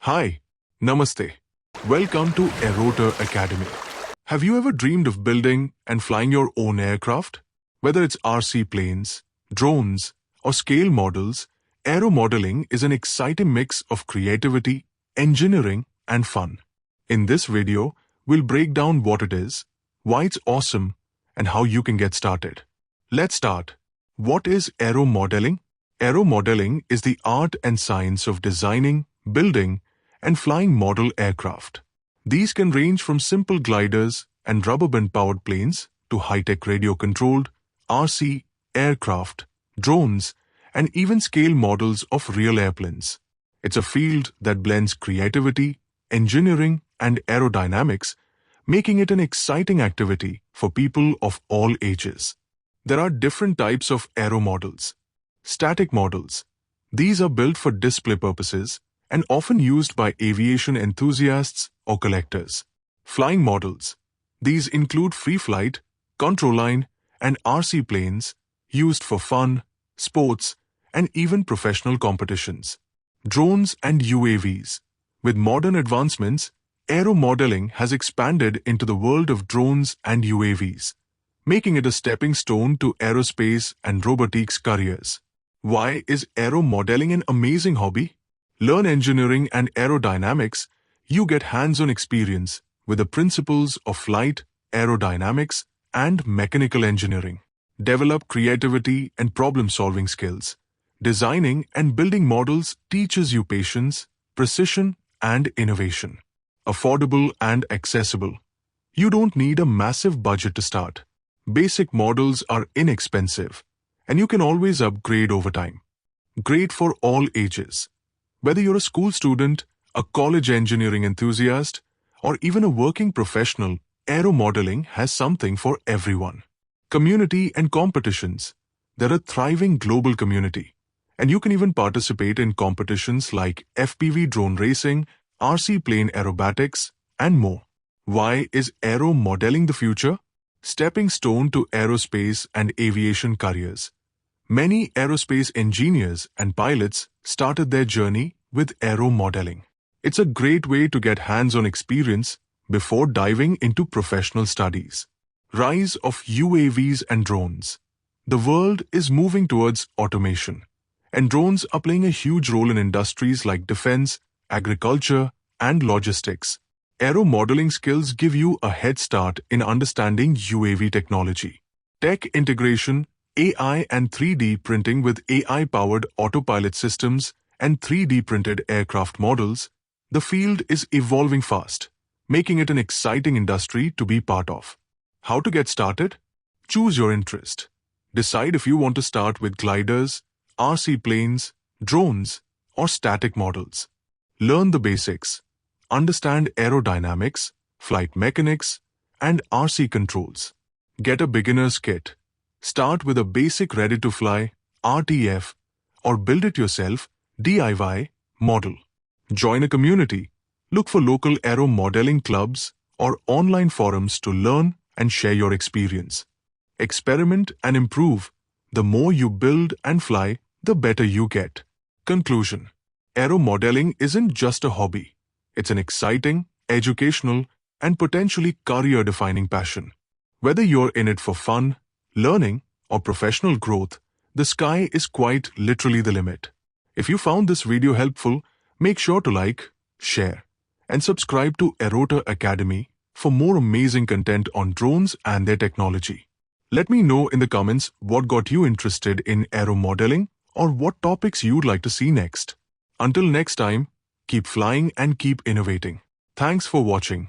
Hi, Namaste. Welcome to Aeroter Academy. Have you ever dreamed of building and flying your own aircraft? Whether it's RC planes, drones, or scale models, Aero Modelling is an exciting mix of creativity, engineering, and fun. In this video, we'll break down what it is, why it's awesome, and how you can get started. Let's start. What is Aero Modelling? Aero Modelling is the art and science of designing, building, and flying model aircraft. These can range from simple gliders and rubber band-powered planes to high-tech radio-controlled RC aircraft, drones, and even scale models of real airplanes. It's a field that blends creativity, engineering, and aerodynamics, making it an exciting activity for people of all ages. There are different types of aero models. Static models. These are built for display purposes and often used by aviation enthusiasts or collectors. Flying models. These include free flight, control line, and RC planes used for fun, sports, and even professional competitions. Drones and UAVs. With modern advancements, Aero Modelling has expanded into the world of drones and UAVs, making it a stepping stone to aerospace and robotics careers. Why is Aero Modelling an amazing hobby? Learn engineering and aerodynamics, you get hands-on experience with the principles of flight, aerodynamics, and mechanical engineering. Develop creativity and problem-solving skills. Designing and building models teaches you patience, precision, and innovation. Affordable and accessible. You don't need a massive budget to start. Basic models are inexpensive, and you can always upgrade over time. Great for all ages. Whether you're a school student, a college engineering enthusiast, or even a working professional, Aero Modelling has something for everyone. Community and competitions. They're a thriving global community, and you can even participate in competitions like FPV drone racing, RC plane aerobatics, and more. Why is Aero Modelling the future? Stepping stone to aerospace and aviation careers. Many aerospace engineers and pilots started their journey with Aero Modelling. It's a great way to get hands-on experience before diving into professional studies. Rise of UAVs and drones. The world is moving towards automation, and drones are playing a huge role in industries like defense, agriculture, and logistics. Aero Modelling skills give you a head start in understanding UAV technology. Tech integration, AI and 3D printing with AI-powered autopilot systems and 3D printed aircraft models, the field is evolving fast, making it an exciting industry to be part of. How to get started? Choose your interest. Decide if you want to start with gliders, RC planes, drones, or static models. Learn the basics. Understand aerodynamics, flight mechanics, and RC controls. Get a beginner's kit. Start with a basic ready-to-fly RTF or build it yourself DIY model. Join a community. Look for local Aero Modelling clubs or online forums to learn and share your experience. Experiment and improve. The more you build and fly, the better you get. Conclusion. Aero Modelling isn't just a hobby. It's an exciting, educational, and potentially career-defining passion. Whether you're in it for fun, learning, or professional growth, the sky is quite literally the limit. If you found this video helpful, make sure to like, share, and subscribe to Aeroter Academy for more amazing content on drones and their technology. Let me know in the comments what got you interested in Aero Modelling or what topics you'd like to see next. Until next time, keep flying and keep innovating. Thanks for watching.